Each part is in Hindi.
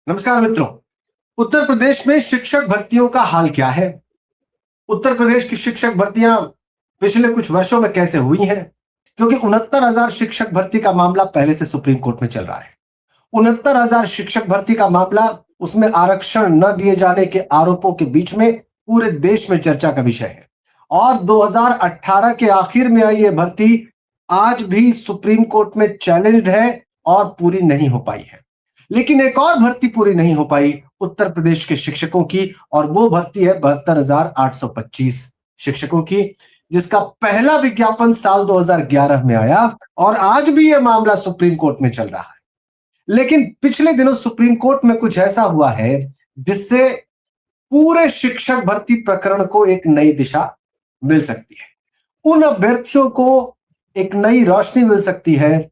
नमस्कार मित्रों। उत्तर प्रदेश में शिक्षक भर्तियों का हाल क्या है? उत्तर प्रदेश की शिक्षक भर्तियां पिछले कुछ वर्षों में कैसे हुई हैं? क्योंकि 69,000 शिक्षक भर्ती का मामला पहले से सुप्रीम कोर्ट में चल रहा है। 69,000 शिक्षक भर्ती का मामला, उसमें आरक्षण न दिए जाने के आरोपों के बीच में पूरे देश में चर्चा का विषय है। और 2018 के आखिर में आई ये भर्ती आज भी सुप्रीम कोर्ट में चैलेंज्ड है और पूरी नहीं हो पाई है। लेकिन एक और भर्ती पूरी नहीं हो पाई उत्तर प्रदेश के शिक्षकों की, और वो भर्ती है 72,825 शिक्षकों की, जिसका पहला विज्ञापन साल 2011 में आया और आज भी यह मामला सुप्रीम कोर्ट में चल रहा है। लेकिन पिछले दिनों सुप्रीम कोर्ट में कुछ ऐसा हुआ है जिससे पूरे शिक्षक भर्ती प्रकरण को एक नई दिशा मिल सकती है। उन अभ्यर्थियों को एक नई रोशनी मिल सकती है,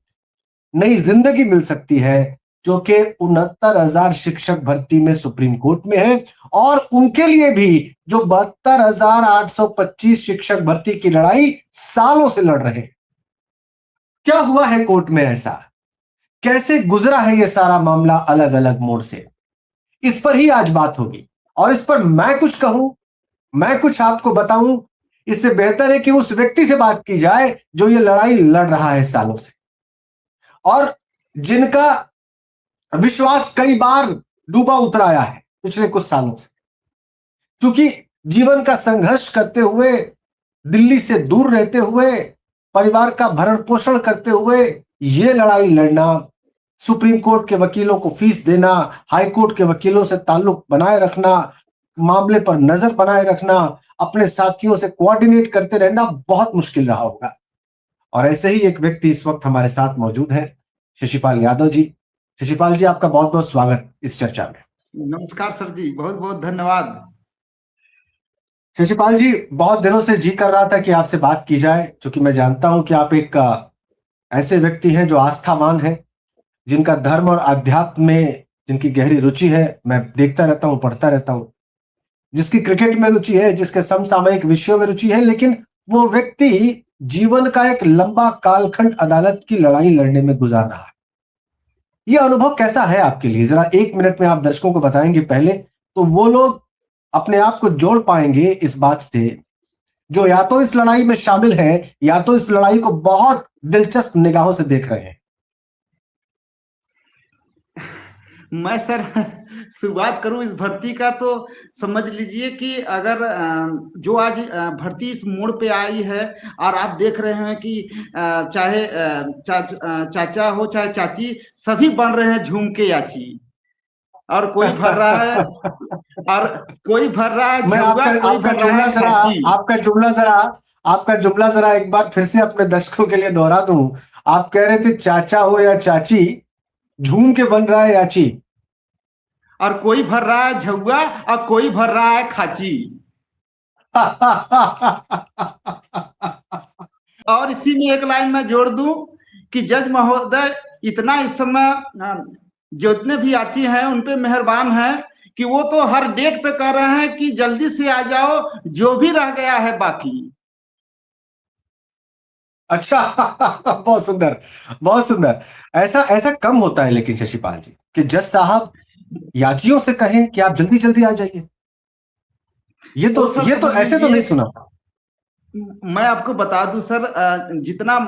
नई जिंदगी मिल सकती है, जो कि 69,000 शिक्षक भर्ती में सुप्रीम कोर्ट में है, और उनके लिए भी जो 72,825 शिक्षक भर्ती की लड़ाई सालों से लड़ रहे हैं। क्या हुआ है कोर्ट में ऐसा? कैसे गुजरा है यह सारा मामला अलग अलग मोड़ से? इस पर ही आज बात होगी। और इस पर मैं कुछ कहूं, मैं कुछ आपको बताऊं, इससे बेहतर है कि उस व्यक्ति से बात की जाए जो ये लड़ाई लड़ रहा है सालों से, और जिनका विश्वास कई बार डूबा उतराया है पिछले कुछ सालों से। क्योंकि जीवन का संघर्ष करते हुए, दिल्ली से दूर रहते हुए, परिवार का भरण पोषण करते हुए ये लड़ाई लड़ना, सुप्रीम कोर्ट के वकीलों को फीस देना, हाई कोर्ट के वकीलों से ताल्लुक बनाए रखना, मामले पर नजर बनाए रखना, अपने साथियों से कोऑर्डिनेट करते रहना बहुत मुश्किल रहा होगा। और ऐसे ही एक व्यक्ति इस वक्त हमारे साथ मौजूद है, शशिपाल यादव जी। शशिपाल जी, आपका बहुत बहुत स्वागत इस चर्चा में। नमस्कार सर जी, बहुत बहुत धन्यवाद। शशिपाल जी, बहुत दिनों से जी कर रहा था कि आपसे बात की जाए, क्योंकि मैं जानता हूं कि आप एक ऐसे व्यक्ति हैं जो आस्थावान हैं, जिनका धर्म और अध्यात्म में जिनकी गहरी रुचि है। मैं देखता रहता हूं, पढ़ता रहता हूं, जिसकी क्रिकेट में रुचि है, जिसके समसामयिक विषयों में रुचि है, लेकिन वो व्यक्ति जीवन का एक लंबा कालखंड अदालत की लड़ाई लड़ने में गुजार रहा है। ये अनुभव कैसा है आपके लिए? जरा 1 मिनट में आप दर्शकों को बताएंगे पहले, तो वो लोग अपने आप को जोड़ पाएंगे इस बात से, जो या तो इस लड़ाई में शामिल हैं या तो इस लड़ाई को बहुत दिलचस्प निगाहों से देख रहे हैं। मैं सर शुरुआत करूं इस भर्ती का, तो समझ लीजिए कि अगर जो आज भर्ती इस मोड़ पे आई है, और आप देख रहे हैं कि चाहे चाचा हो चाहे चाची, सभी बन रहे हैं झूम के याची, और कोई भर रहा है और कोई भर रहा है झुग्गा, कोई भर रहा है खाची। आपका जुमला जरा एक बार फिर से अपने दर्शकों के लिए दोहरा दूं। आप कह रहे थे चाचा हो या चाची, झूम के बन रहा है याची, और कोई भर रहा है झुग्गा और कोई भर रहा है खाची। और इसी में एक लाइन मैं जोड़ दूं कि जज महोदय इतना इस समय जितने भी याची हैं उन पे मेहरबान हैं कि वो तो हर डेट पे कह रहे हैं कि जल्दी से आ जाओ, जो भी रह गया है बाकी। अच्छा। बहुत सुंदर, बहुत सुंदर। ऐसा ऐसा कम होता है लेकिन शशिपाल जी, कि जज साहब याचियों से कहें कि आप जल्दी जल्दी आ जाइए। ये तो ऐसे तो नहीं सुना। मैं आपको बता दूं सर, जितना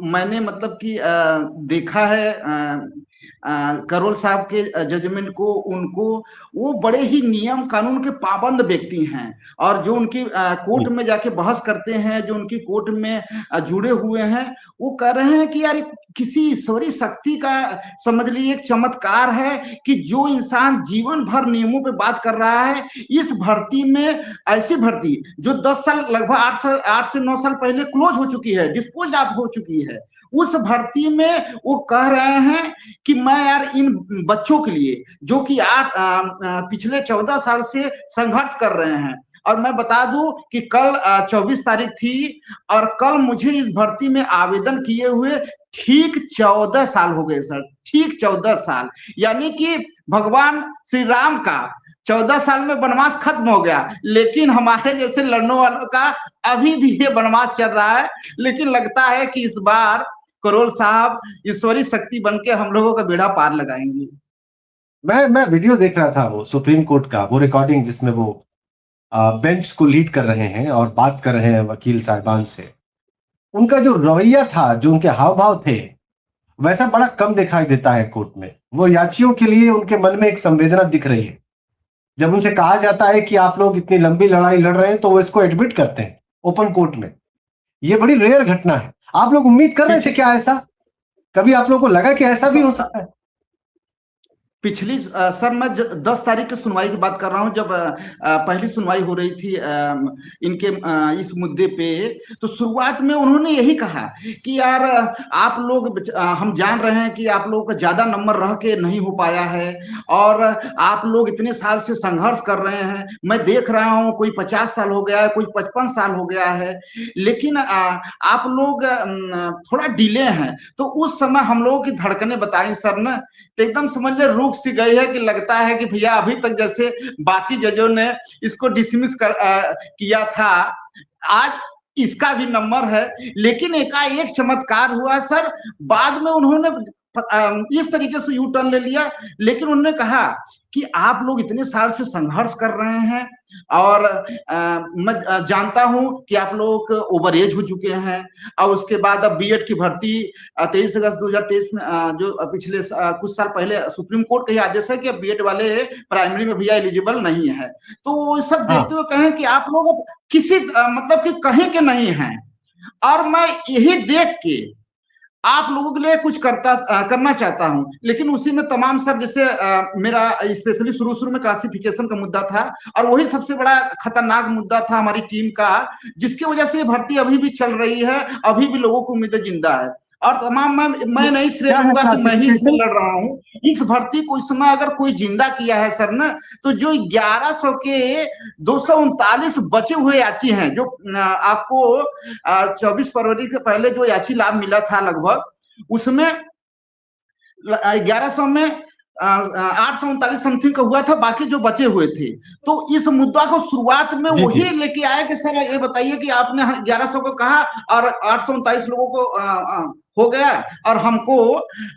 मैंने मतलब कि देखा है करोल साहब के जजमेंट को, उनको, वो बड़े ही नियम कानून के पाबंद व्यक्ति हैं, और जो उनकी कोर्ट में जाके बहस करते हैं, जो उनकी कोर्ट में जुड़े हुए हैं, वो कह रहे हैं कि यार किसी ईश्वरी शक्ति का समझ लीजिए एक चमत्कार है कि जो इंसान जीवन भर नियमों पे बात कर रहा है, इस भर्ती में, ऐसी भर्ती जो 10 साल, लगभग 8 से 9 साल पहले क्लोज हो चुकी है, डिस्पोज ऑफ हो चुकी है, उस भर्ती में वो कह रहे हैं कि मैं यार इन बच्चों के लिए जो कि पिछले 14 साल से संघर्ष कर रहे हैं। और मैं बता दूं कि कल 24 तारीख थी, और कल मुझे इस भर्ती में आवेदन किए हुए ठीक 14 साल हो गए सर, ठीक 14 साल। यानी कि भगवान श्री राम का 14 साल में वनवास खत्म हो गया, लेकिन हमारे जैसे लड़ने वालों का अभी भी ये वनवास चल रहा है। लेकिन लगता है कि इस बार करोल साहब ईश्वरी शक्ति बन के हम लोगों का बेड़ा पार लगाएंगे। मैं वीडियो देख रहा था, वो सुप्रीम कोर्ट का वो रिकॉर्डिंग जिसमें वो बेंच को लीड कर रहे हैं और बात कर रहे हैं वकील साहिबान से। उनका जो रवैया था, जो उनके हाव भाव थे, वैसा बड़ा कम दिखाई देता है कोर्ट में। वो याचियों के लिए उनके मन में एक संवेदना दिख रही है। जब उनसे कहा जाता है कि आप लोग इतनी लंबी लड़ाई लड़ रहे हैं, तो वो इसको एडमिट करते हैं ओपन कोर्ट में। ये बड़ी रेयर घटना है। आप लोग उम्मीद कर रहे थे क्या ऐसा? कभी आप लोगों को लगा कि ऐसा भी हो सकता है? पिछली सर मैं 10 तारीख की सुनवाई की बात कर रहा हूं, जब पहली सुनवाई हो रही थी इनके इस मुद्दे पे। तो शुरुआत में उन्होंने यही कहा कि यार आप लोग हम जान रहे हैं कि आप लोगों का ज्यादा नंबर रह के नहीं हो पाया है, और आप लोग इतने साल से संघर्ष कर रहे हैं। मैं देख रहा हूं कोई 50 साल हो गया है, कोई 55 साल हो गया है, लेकिन आप लोग थोड़ा डिले हैं। तो उस समय हम लोगों की धड़कनें बताई सर ने, तो एकदम समझ ले रुक सी गई है कि लगता है कि भैया अभी तक जैसे बाकी जजों ने इसको डिसमिस किया था, आज इसका भी नंबर है। लेकिन एकाएक चमत्कार हुआ सर, बाद में उन्होंने इस तरीके से यू टर्न ले लिया। लेकिन उन्होंने कहा कि आप लोग इतने साल से संघर्ष कर रहे हैं, और मैं जानता हूं कि आप लोग ओवर एज हो चुके हैं, और उसके बाद अब बीएड की भर्ती 23 अगस्त 2023 में जो पिछले कुछ साल पहले सुप्रीम कोर्ट का ही आदेश है कि अब बीएड वाले प्राइमरी में भैया एलिजिबल नहीं है। तो सब देखते हुए कहें कि आप लोग किसी मतलब कि कहीं के नहीं हैं, और मैं यही देख के आप लोगों के लिए कुछ करना चाहता हूं। लेकिन उसी में तमाम सर, जैसे मेरा स्पेशली शुरू शुरू में क्लासिफिकेशन का मुद्दा था, और वही सबसे बड़ा खतरनाक मुद्दा था हमारी टीम का, जिसकी वजह से ये भर्ती अभी भी चल रही है, अभी भी लोगों को उम्मीदें जिंदा है। और तमाम मैं नहीं श्रेय लूंगा कि मैं ही इसमें लड़ रहा हूँ। इस भर्ती को इस समय अगर कोई जिंदा किया है सर ना, तो जो 1100 के 239 बचे हुए याची हैं, जो आपको 24 फरवरी के पहले जो याची लाभ मिला था लगभग, उसमें 1100 में 839 समथिंग का हुआ था, बाकी जो बचे हुए थे। तो इस मुद्दा को शुरुआत में वही लेके आया कि सर ये बताइए कि आपने 1100 को कहा और 839 लोगों को हो गया और हमको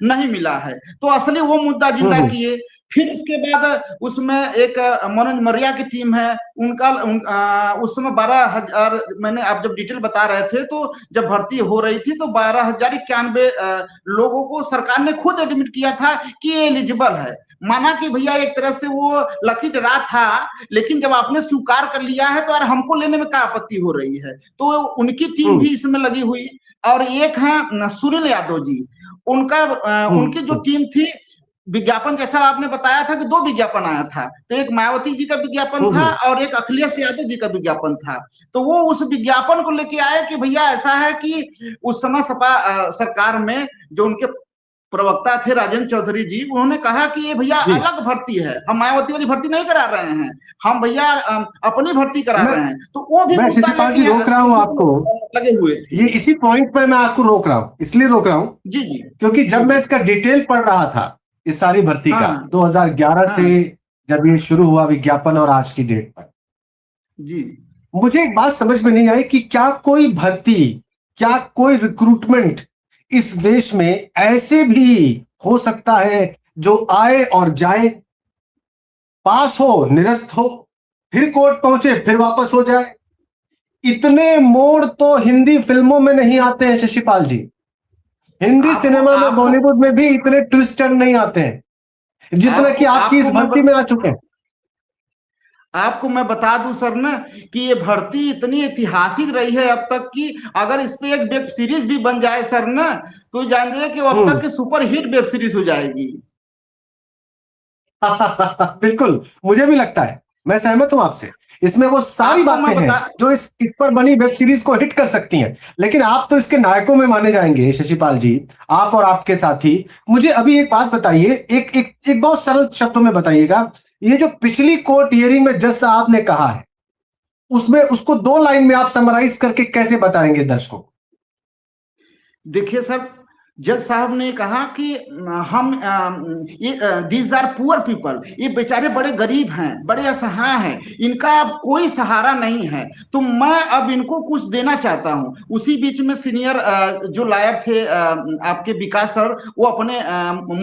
नहीं मिला है, तो असली वो मुद्दा जिंदा किए। फिर इसके बाद उसमें एक मनोज मौर्य की टीम है, उनका उस समय 12,000, मैंने आप जब डिटेल बता रहे थे तो जब भर्ती हो रही थी तो 12,091 लोगों को सरकार ने खुद एडमिट किया था कि ये एलिजिबल है। माना कि भैया एक तरह से वो लकी ड्रा था, लेकिन जब आपने स्वीकार कर लिया है तो यार हमको लेने में क्या आपत्ति हो रही है। तो उनकी टीम भी इसमें लगी हुई। और एक है सुनील यादव जी, उनका उनकी जो टीम थी, विज्ञापन जैसा आपने बताया था कि 2 विज्ञापन आया था, तो एक मायावती जी का विज्ञापन था और एक अखिलेश यादव जी का विज्ञापन था। तो वो उस विज्ञापन को लेके आए कि भैया ऐसा है कि उस समय सपा सरकार में जो उनके प्रवक्ता थे राजेंद्र चौधरी जी, उन्होंने कहा कि ये भैया अलग भर्ती है, हम मायावती वाली भर्ती नहीं करा रहे हैं, हम भैया अपनी भर्ती करा रहे हैं। तो वो भी मैं शशिपाल जी रोक रहा हूँ आपको, लगे हुए थे। ये इसी पॉइंट पर मैं आपको रोक रहा हूँ, इसलिए रोक रहा हूँ जी जी, क्योंकि जब मैं इसका डिटेल पढ़ रहा था इस सारी भर्ती का 2011 से जब ये शुरू हुआ विज्ञापन और आज की डेट पर, जी मुझे एक बात समझ में नहीं आई कि क्या कोई भर्ती, क्या कोई रिक्रूटमेंट इस देश में ऐसे भी हो सकता है जो आए और जाए, पास हो निरस्त हो, फिर कोर्ट पहुंचे फिर वापस हो जाए। इतने मोड़ तो हिंदी फिल्मों में नहीं आते हैं शशिपाल जी। हिंदी सिनेमा में, बॉलीवुड में भी इतने ट्विस्ट टर्न नहीं आते हैं जितना कि आपकी इस भर्ती में आ चुके हैं। आपको मैं बता दूं सर ना कि ये भर्ती इतनी ऐतिहासिक रही है अब तक की, अगर इस पे एक वेब सीरीज भी बन जाए सर ना, तो जानिए कि अब तक की सुपर हिट वेब सीरीज हो जाएगी। बिल्कुल, मुझे भी लगता है, मैं सहमत हूं आपसे। इसमें वो सारी बातें हैं जो इस पर बनी वेब सीरीज को हिट कर सकती हैं। लेकिन आप तो इसके नायकों में माने जाएंगे शशिपाल जी, आप और आपके साथी। मुझे अभी एक बात बताइए, एक बहुत सरल शब्दों में बताइएगा, ये जो पिछली कोर्ट हियरिंग में जज साहब ने कहा है, उसमें उसको 2 लाइन में आप समराइज करके कैसे बताएंगे दर्शकों को? देखिए सर, जज साहब ने कहा कि हम ये दीज आर पुअर पीपल, ये बेचारे बड़े गरीब हैं, बड़े असहाय हैं, इनका अब कोई सहारा नहीं है, तो मैं अब इनको कुछ देना चाहता हूं। उसी बीच में सीनियर जो लॉयर थे आपके विकास सर, वो अपने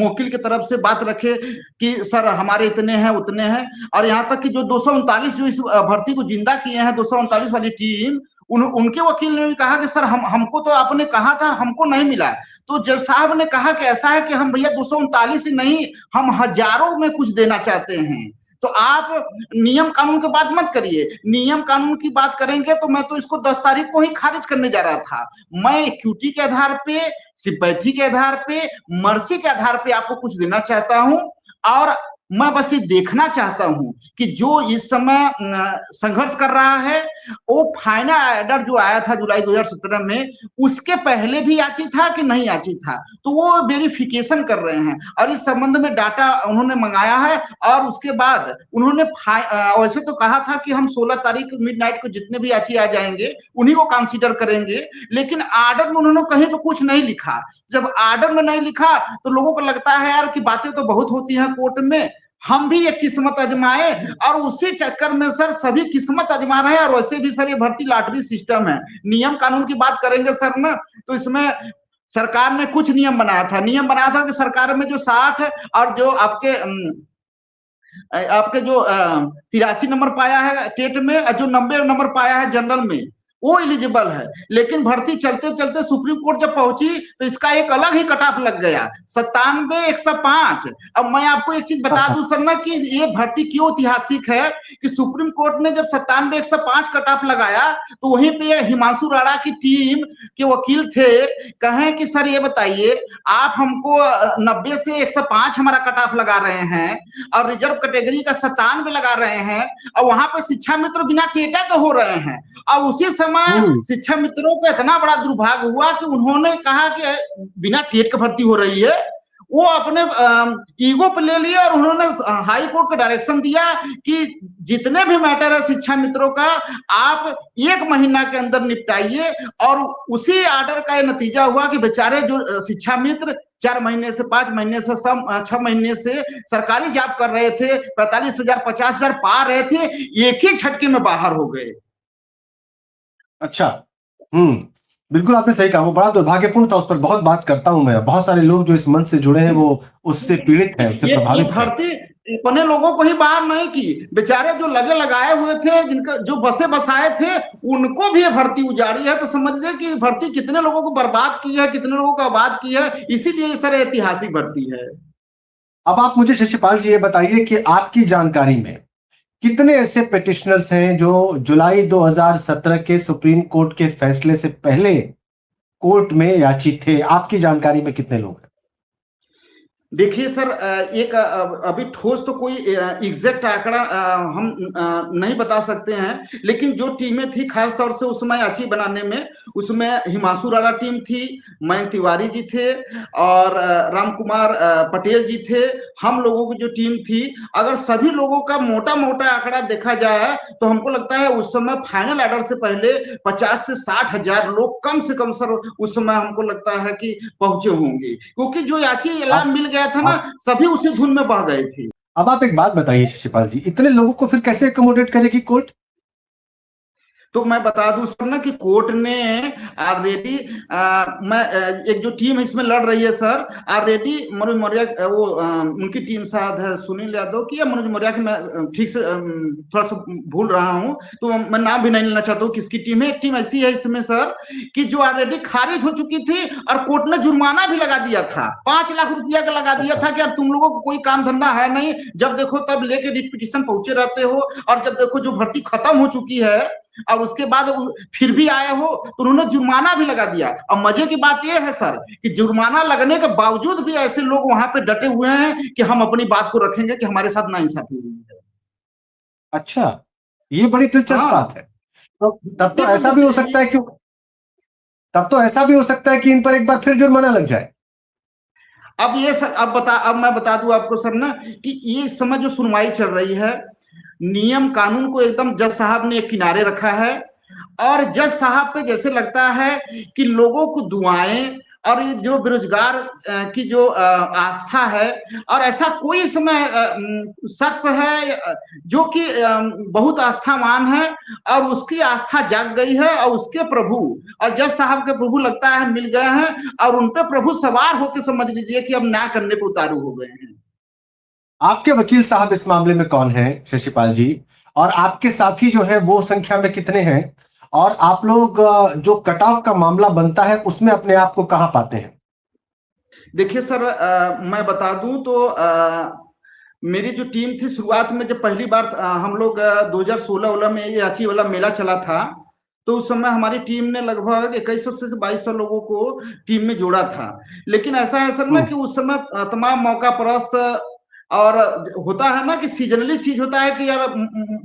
वकील की तरफ से बात रखे कि सर हमारे इतने हैं उतने हैं, और यहाँ तक कि जो 239 जो इस भर्ती को जिंदा किए हैं, 239 वाली टीम, उनके वकील ने भी कहा कि सर हमको तो आपने कहा था, हमको नहीं मिला। तो जज साहब ने कहा कि ऐसा है कि हम भैया 239 ही नहीं, हम हजारों में कुछ देना चाहते हैं, तो आप नियम कानून की बात मत करिए। नियम कानून की बात करेंगे तो मैं तो इसको 10 तारीख को ही खारिज करने जा रहा था। मैं इक्विटी के आधार पे, सिंपैथी के आधार पे, मर्सी के आधार पे आपको कुछ देना चाहता हूं, और मैं बस ये देखना चाहता हूं कि जो इस समय संघर्ष कर रहा है, वो फाइनल ऑर्डर जो आया था जुलाई 2017 में, उसके पहले भी याचित था कि नहीं याचित था, तो वो वेरिफिकेशन कर रहे हैं, और इस संबंध में डाटा उन्होंने मंगाया है। और उसके बाद उन्होंने वैसे तो कहा था कि हम 16 तारीख मिडनाइट को जितने भी याची आ जाएंगे उन्हीं को कंसीडर करेंगे, लेकिन आर्डर में उन्होंने कहीं पर कुछ नहीं लिखा। जब आर्डर में नहीं लिखा तो लोगों को लगता है यार कि बातें तो बहुत होती हैं कोर्ट में, हम भी ये किस्मत आजमाए, और उसी चक्कर में सर सभी किस्मत आजमा रहे हैं। और वैसे भी सर ये भर्ती लॉटरी सिस्टम है। नियम कानून की बात करेंगे सर ना, तो इसमें सरकार ने कुछ नियम बनाया था। नियम बनाया था कि सरकार में जो 60 और जो आपके जो 83 नंबर पाया है टेट में, और जो 90 नंबर पाया है जनरल में, वो एलिजिबल है। लेकिन भर्ती चलते चलते सुप्रीम कोर्ट जब पहुंची तो इसका एक अलग ही कट ऑफ लग गया, 97-105। अब मैं आपको एक चीज बता दूं सर ना कि ये भर्ती क्यों ऐतिहासिक है, कि सुप्रीम कोर्ट ने जब 97-105 कट ऑफ लगाया तो वहीं पे हिमांशु राणा की टीम के वकील थे, कहें कि सर ये बताइए आप हमको 90 से 105 हमारा कट ऑफ लगा रहे हैं, और रिजर्व कैटेगरी का 97 लगा रहे हैं, और वहां पे शिक्षा मित्र बिना टेटा के हो रहे हैं। अब उसी समय शिक्षा मित्रों का इतना बड़ा दुर्भाग्य हुआ कि उन्होंने कहा कि बिना टेट की भर्ती हो रही है, वो अपने ईगो पे ले लिए, और उन्होंने हाई कोर्ट को डायरेक्शन दिया कि जितने भी मैटर है शिक्षा मित्रों का आप 1 महीना के अंदर निपटाइए। और उसी ऑर्डर का ये नतीजा हुआ कि बेचारे जो शिक्षा मित्र 4 महीने से 5 महीने से 6 महीने से सरकारी जॉब कर रहे थे, 45,000 50,000 पा रहे थे, एक ही झटके में बाहर हो गए। अच्छा, बिल्कुल आपने सही कहा, वो बड़ा दुर्भाग्यपूर्ण था। उस पर बहुत बात करता हूं मैं, बहुत सारे लोग जो इस मंच से जुड़े हैं वो उससे पीड़ित हैं, उससे प्रभावित हैं। भर्ती अपने लोगों को ही बाहर नहीं की, बेचारे जो लगे लगाए हुए थे, जिनका जो बसे बसाए थे, उनको भी ये भर्ती उजाड़ी है। तो समझ ले कि भर्ती कितने लोगों को बर्बाद की है, कितने लोगों को आबाद की है। इसीलिए सर ऐतिहासिक भर्ती है। अब आप मुझे शिष्यपाल जी ये बताइए कि आपकी जानकारी में कितने ऐसे पिटिशनर्स हैं जो जुलाई 2017 के सुप्रीम कोर्ट के फैसले से पहले कोर्ट में याचित थे? आपकी जानकारी में कितने लोग हैं? देखिए सर, एक अभी ठोस तो कोई एग्जैक्ट आंकड़ा हम नहीं बता सकते हैं, लेकिन जो टीमें थी खास तौर से उस समय याची बनाने में, उसमें हिमांशु राणा टीम थी, मयंक तिवारी जी थे, और राम कुमार पटेल जी थे। हम लोगों की जो टीम थी, अगर सभी लोगों का मोटा मोटा आंकड़ा देखा जाए तो हमको लगता है उस समय फाइनल ऑर्डर से पहले 50 से 60 हजार लोग कम से कम सर उस समय हमको लगता है कि पहुंचे होंगे, क्योंकि जो याची ऐलान मिल गया था ना, सभी उसी धुन में बह गए थे। अब आप एक बात बताइए शिष्यपाल जी, इतने लोगों को फिर कैसे अकोमोडेट करेगी कोर्ट? तो मैं बता दूं सर ना कि कोर्ट ने ऑलरेडी मैं एक जो टीम इसमें लड़ रही है सर, ऑलरेडी मनोज मौर्य वो उनकी टीम शायद है सुनील यादव की या मनोज मौर्य की, मैं ठीक से थोड़ा सा भूल रहा हूं, तो मैं नाम भी नहीं लेना चाहता हूँ किसकी टीम है। एक टीम ऐसी है इसमें सर कि जो ऑलरेडी खारिज हो चुकी थी, और कोर्ट ने जुर्माना भी लगा दिया था, 5 लाख रुपया का लगा दिया था कि यार तुम लोगों को कोई काम धंधा है नहीं, जब देखो तब लेके रिट पिटीशन पहुंचे रहते हो, और जब देखो जो भर्ती खत्म हो चुकी है और उसके बाद फिर भी आए हो, तो उन्होंने जुर्माना भी लगा दिया। अब मजे की बात यह है सर कि जुर्माना लगने के बावजूद भी ऐसे लोग वहां पे डटे हुए हैं कि हम अपनी बात को रखेंगे कि हमारे साथ नाइंसाफी हुई है। अच्छा, ये बड़ी दिलचस्प बात है। तो तब तो ऐसा भी हो सकता है, क्यों तब तो ऐसा भी हो सकता है कि इन पर एक बार फिर जुर्माना लग जाए। अब ये सर अब मैं बता दूं आपको सर ना कि ये इस समय जो सुनवाई चल रही है, नियम कानून को एकदम जज साहब ने एक किनारे रखा है, और जज साहब पे जैसे लगता है कि लोगों को दुआएं और ये जो बेरोजगार की जो आस्था है, और ऐसा कोई इसमें शख्स है जो कि बहुत आस्थावान है और उसकी आस्था जाग गई है और उसके प्रभु और जज साहब के प्रभु लगता है मिल गए हैं और उन पे प्रभु सवार होकर समझ लीजिए कि अब न्याय करने पे उतारू हो गए हैं। आपके वकील साहब इस मामले में कौन है शशिपाल जी, और आपके साथी जो है वो संख्या में कितने हैं, और आप लोग जो कट ऑफ का मामला बनता है उसमें अपने आप को कहां पाते हैं? देखिए सर, मैं बता दूं तो मेरी जो टीम थी शुरुआत में जब पहली बार हम लोग 2016 में ये रांची वाला मेला चला था, तो उस समय हमारी टीम ने लगभग 2100 से 2200 लोगों को टीम में जोड़ा था। लेकिन ऐसा है सर ना कि उस समय तमाम मौका परस्त और होता है ना कि सीजनली चीज होता है कि यार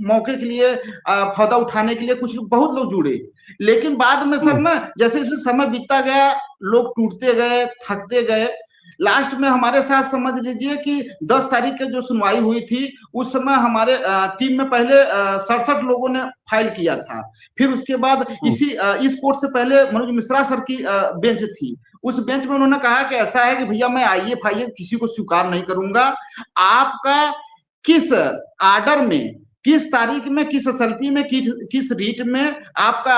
मौके के लिए फायदा उठाने के लिए कुछ बहुत लोग जुड़े। लेकिन बाद में सर ना जैसे जैसे समय बीतता गया लोग टूटते गए, थकते गए। लास्ट में हमारे साथ समझ लीजिए कि 10 तारीख की जो सुनवाई हुई थी उस समय हमारे टीम में पहले 67 लोगों ने फाइल किया था। फिर उसके बाद इस कोर्ट से पहले मनोज मिश्रा सर की बेंच थी। उस बेंच में उन्होंने कहा कि ऐसा है कि भैया मैं IAFIA किसी को स्वीकार नहीं करूंगा, आपका किस आर्डर में, किस तारीख में, किस SLP में, किस रीट में आपका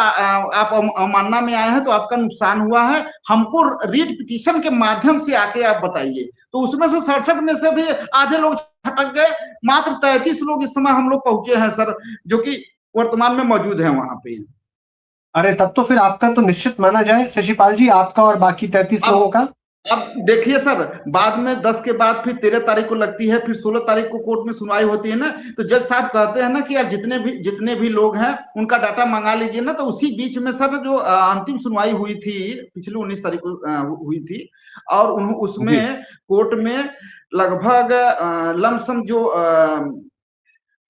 आप अवमानना में आए हैं तो आपका नुकसान हुआ है, हमको रीट पिटीशन के माध्यम से आके आप बताइए। तो उसमें से 67 में से भी आधे लोग छटक गए, मात्र 33 लोग इस समय हम लोग पहुंचे हैं सर, जो कि वर्तमान में मौजूद है वहां पे। अरे तब तो फिर आपका तो निश्चित माना जाए शशिपाल जी, आपका और बाकी 33 लोगों का। अब देखिए सर, बाद में 10 के बाद फिर 13 तारीख को लगती है, फिर 16 तारीख को कोर्ट में सुनवाई होती है ना, तो जज साहब कहते हैं ना कि यार जितने भी लोग हैं उनका डाटा मंगा लीजिए ना। तो उसी बीच में सर जो अंतिम सुनवाई हुई थी पिछली 19 तारीख को हुई थी, और उसमें कोर्ट में लगभग लमसम जो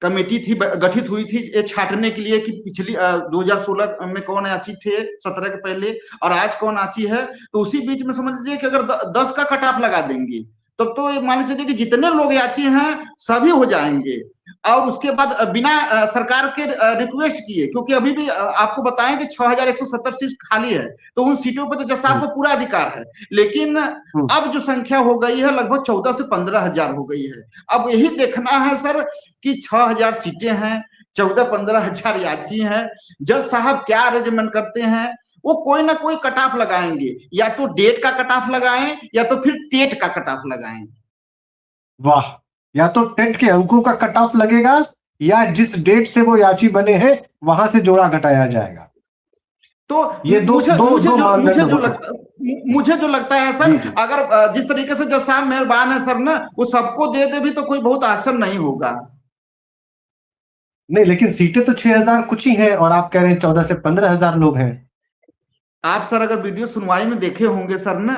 कमेटी थी गठित हुई थी ये छांटने के लिए कि पिछली 2016 में कौन याची थे 17 के पहले और आज कौन याची है। तो उसी बीच में समझ लीजिए कि अगर 10 का कट ऑफ लगा देंगे तब तो ये मान चलिए कि जितने लोग याची हैं सभी हो जाएंगे। और उसके बाद बिना सरकार के रिक्वेस्ट किए, क्योंकि अभी भी आपको बताएं कि 6170 सीट खाली है, तो उन सीटों पर तो जज साहब को पूरा अधिकार है। लेकिन अब जो संख्या हो गई है लगभग 14 से 15,000 हो गई है। अब यही देखना है सर कि 6000 सीटें हैं, 14-15,000 याची हैं, जज साहब क्या अरेंजमेंट करते हैं। वो कोई ना कोई कट ऑफ लगाएंगे, या तो डेट का कट ऑफ लगाएं या तो फिर टेट का कट ऑफ लगाएं। वाह, या तो टेट के अंकों का कट ऑफ लगेगा या जिस डेट से वो याची बने हैं वहां से जोड़ा घटाया जाएगा। तो ये मुझे जो लगता है सर, अगर जिस तरीके से जज साहब मेहरबान है सर ना, वो सबको दे दे भी तो कोई बहुत आसान नहीं होगा। नहीं, लेकिन सीटें तो 6000 कुछ ही हैं और आप कह रहे हैं 14 से 15,000 लोग हैं। आप सर अगर वीडियो सुनवाई में देखे होंगे सर ना,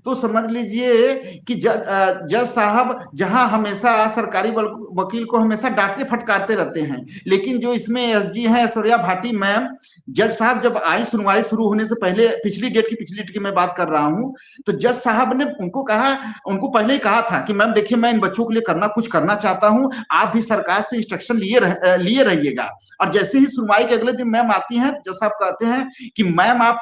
तो समझ लीजिए कि जज साहब जहां हमेशा सरकारी वकील को हमेशा डांटते फटकारते रहते हैं, लेकिन जो इसमें SG है ऐश्वर्या भाटी मैम, जज साहब जब आई सुनवाई शुरू होने से पहले पिछली डेट की मैं बात कर रहा हूं, तो जज साहब ने उनको पहले ही कहा था कि मैम देखिए मैं इन बच्चों के लिए कुछ करना चाहता हूं, आप भी सरकार से इंस्ट्रक्शन लिए रहिएगा। और जैसे ही सुनवाई के अगले दिन मैम आती हैं, जज साहब कहते हैं कि मैम आप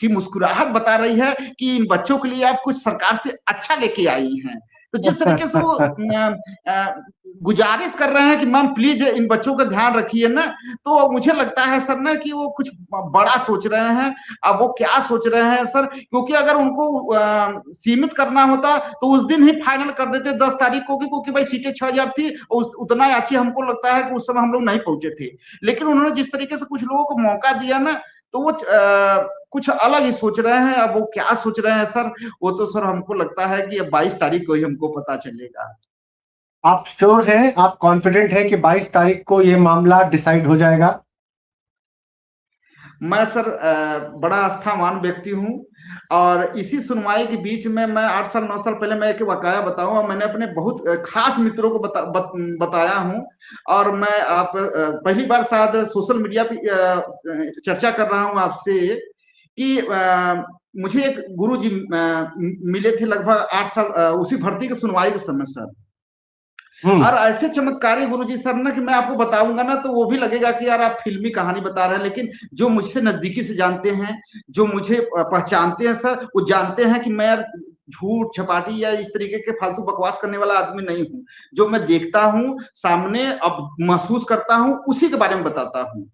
की मुस्कुराहट बता रही है कि इन बच्चों के लिए आप कुछ सरकार से अच्छा लेके आई हैं। तो जिस तरीके से वो गुजारिश कर रहे हैं कि मैम प्लीज इन बच्चों का ध्यान रखिए ना, तो मुझे लगता है सर ना कि वो कुछ बड़ा सोच रहे हैं। अब वो क्या सोच रहे हैं सर, क्योंकि अगर उनको सीमित करना होता तो उस दिन ही फाइनल कर देते 10 तारीख को, क्योंकि भाई सीटें 6000 थी, उतना अच्छी हमको लगता है कि उस समय हम लोग नहीं पहुंचे थे। लेकिन उन्होंने जिस तरीके से कुछ लोगों को मौका दिया ना, तो वो कुछ अलग ही सोच रहे हैं। अब वो क्या सोच रहे हैं सर, वो तो सर हमको लगता है कि 22 तारीख को ही हमको पता चलेगा। आप श्योर हैं, आप कॉन्फिडेंट हैं कि 22 तारीख को ये मामला डिसाइड हो जाएगा? मैं सर बड़ा आस्थावान व्यक्ति हूं, और इसी सुनवाई के बीच में मैं 8 साल 9 साल पहले मैं एक वाकया बताऊं, मैंने अपने बहुत खास मित्रों को बताया हूं। और मैं आप पहली बार शायद सोशल मीडिया पे चर्चा कर रहा हूं आपसे कि मुझे एक गुरुजी मिले थे लगभग 8 साल उसी भर्ती की सुनवाई के समय सर। और ऐसे चमत्कारी गुरुजी सर ना कि मैं आपको बताऊंगा ना तो वो भी लगेगा कि यार आप फिल्मी कहानी बता रहे हैं, लेकिन जो मुझसे नजदीकी से जानते हैं, जो मुझे पहचानते हैं सर, वो जानते हैं कि मैं यार झूठ छपाटी या इस तरीके के फालतू बकवास करने वाला आदमी नहीं हूँ। जो मैं देखता हूँ सामने, अब महसूस करता हूँ, उसी के बारे में बताता हूँ।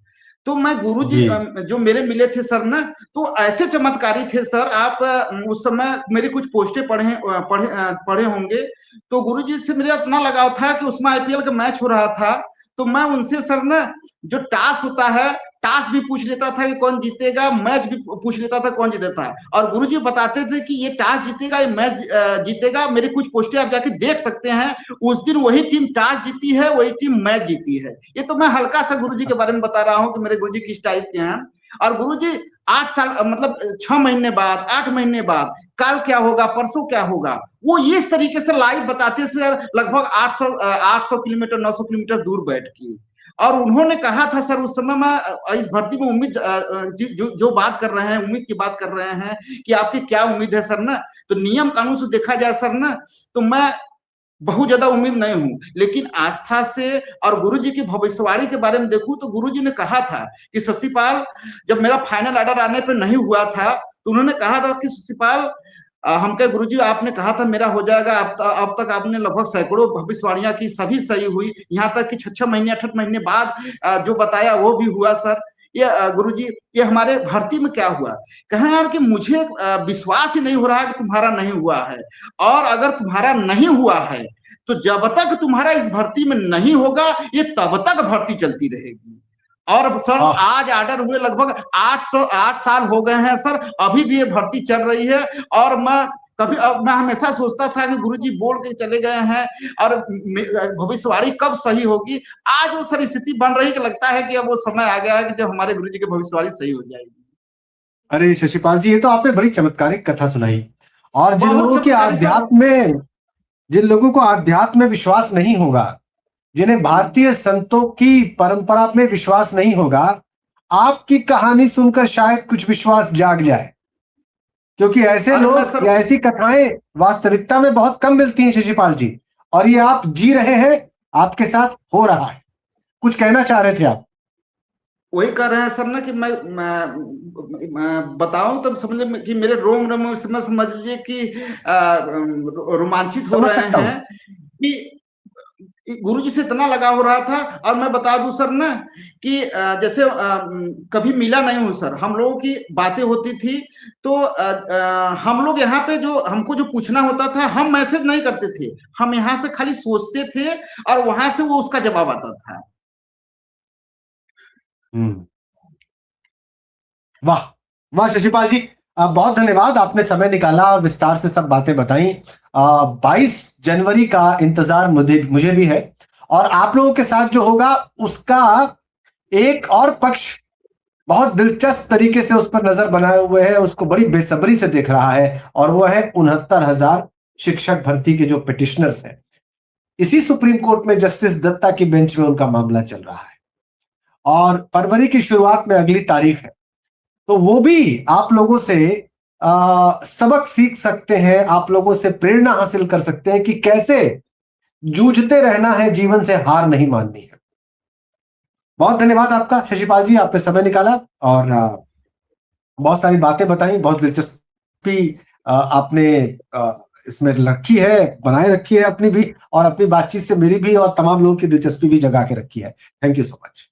तो मैं गुरुजी जी जो मेरे मिले थे सर ना, तो ऐसे चमत्कारी थे सर। आप उस समय मेरी कुछ पोस्टें पढ़े होंगे। तो गुरुजी से मेरा इतना लगाव था कि उसमें आईपीएल का मैच हो रहा था, तो मैं उनसे सर ना जो टास होता है, टास भी पूछ लेता था कि कौन जीतेगा, मैच भी पूछ लेता था कौन जीतेता है। और गुरुजी बताते थे कि ये टास जीतेगा, ये मैच जीतेगा। मेरी कुछ पोस्टें आप जाके देख सकते हैं। उस दिन वही टीम टास जीती है, वही टीम मैच जीती है। ये तो मैं हल्का सा गुरुजी के बारे में बता रहा हूँ कि मेरे गुरुजी किस टाइप के हैं। और गुरुजी 8 साल मतलब 6 महीने बाद, 8 महीने बाद कल क्या होगा, परसों क्या होगा, वो इस तरीके से लाइव बताते सर, लगभग 800 किलोमीटर 900 किलोमीटर दूर बैठ के। और उन्होंने कहा था सर, उस समय मैं इस भर्ती में उम्मीद जो बात कर रहे हैं, उम्मीद की बात कर रहे हैं कि आपकी क्या उम्मीद है सर ना, तो नियम कानून से देखा जाए सर ना, तो मैं बहुत ज्यादा उम्मीद नहीं हूं, लेकिन आस्था से और गुरुजी की भविष्यवाणी के बारे में देखूं तो गुरुजी ने कहा था कि शशिपाल, जब मेरा फाइनल ऑर्डर आने पर नहीं हुआ था तो उन्होंने कहा था कि शशिपाल, हम कहे गुरुजी आपने कहा था मेरा हो जाएगा, अब तक आपने लगभग सैकड़ों भविष्यवाणियां की, सभी सही हुई, यहाँ तक कि 6-6 महीने 8 महीने बाद जो बताया वो भी हुआ सर। ये गुरुजी, ये हमारे भर्ती में क्या हुआ? कहा यार कि मुझे विश्वास ही नहीं हो रहा है कि तुम्हारा नहीं हुआ है, और अगर तुम्हारा नहीं हुआ है तो जब तक तुम्हारा इस भर्ती में नहीं होगा, ये तब तक भर्ती चलती रहेगी। और सर आज ऑर्डर हुए लगभग 8 साल हो गए हैं सर, अभी भी ये भर्ती चल रही है। और मैं हमेशा सोचता था कि गुरुजी बोल के चले गए हैं और भविष्यवाणी कब सही होगी। आज वो सर स्थिति बन रही कि लगता है कि अब वो समय आ गया है कि जब हमारे गुरुजी की भविष्यवाणी सही हो जाएगी। अरे शशिपाल जी, ये तो आपने बड़ी चमत्कारिक कथा सुनाई। और बहुत चमत्कारी सर। जिन लोगों को आध्यात्म में विश्वास नहीं होगा, जिन्हें भारतीय संतों की परंपरा में विश्वास नहीं होगा, आपकी कहानी सुनकर शायद कुछ विश्वास जाग जाए। क्योंकि ऐसे लोग या ऐसी कथाएं वास्तविकता में बहुत कम मिलती हैं शशिपाल जी, और ये आप जी रहे हैं, आपके साथ हो रहा है। कुछ कहना चाह रहे थे आप? वही कर रहे हैं सर ना कि मैं बताऊं तब समझ ले कि मेरे रोम रोम में समझ लीजिए कि रोमांचित हो रहे हैं कि गुरुजी से इतना लगा हो रहा था। और मैं बता दूं सर ना कि जैसे कभी मिला नहीं हूं सर, हम लोगों की बातें होती थी तो हम लोग यहाँ पे जो हमको जो पूछना होता था, हम मैसेज नहीं करते थे, हम यहाँ से खाली सोचते थे और वहां से वो उसका जवाब आता था। वाह वाह शशिपाल जी, बहुत धन्यवाद, आपने समय निकाला, विस्तार से सब बातें बताई। 22 जनवरी का इंतजार मुझे भी है, और आप लोगों के साथ जो होगा उसका एक और पक्ष बहुत दिलचस्प तरीके से उस पर नजर बनाए हुए है, उसको बड़ी बेसब्री से देख रहा है, और वो है 69,000 शिक्षक भर्ती के जो पिटिशनर्स हैं। इसी सुप्रीम कोर्ट में जस्टिस दत्ता की बेंच में उनका मामला चल रहा है, और फरवरी की शुरुआत में अगली तारीख है। तो वो भी आप लोगों से सबक सीख सकते हैं, आप लोगों से प्रेरणा हासिल कर सकते हैं कि कैसे जूझते रहना है, जीवन से हार नहीं माननी है। बहुत धन्यवाद आपका शशिपाल जी, आपने समय निकाला और बहुत सारी बातें बताई, बहुत दिलचस्पी आपने इसमें रखी है, बनाए रखी है अपनी भी, और अपनी बातचीत से मेरी भी और तमाम लोगों की दिलचस्पी भी जगा के रखी है। Thank you so much.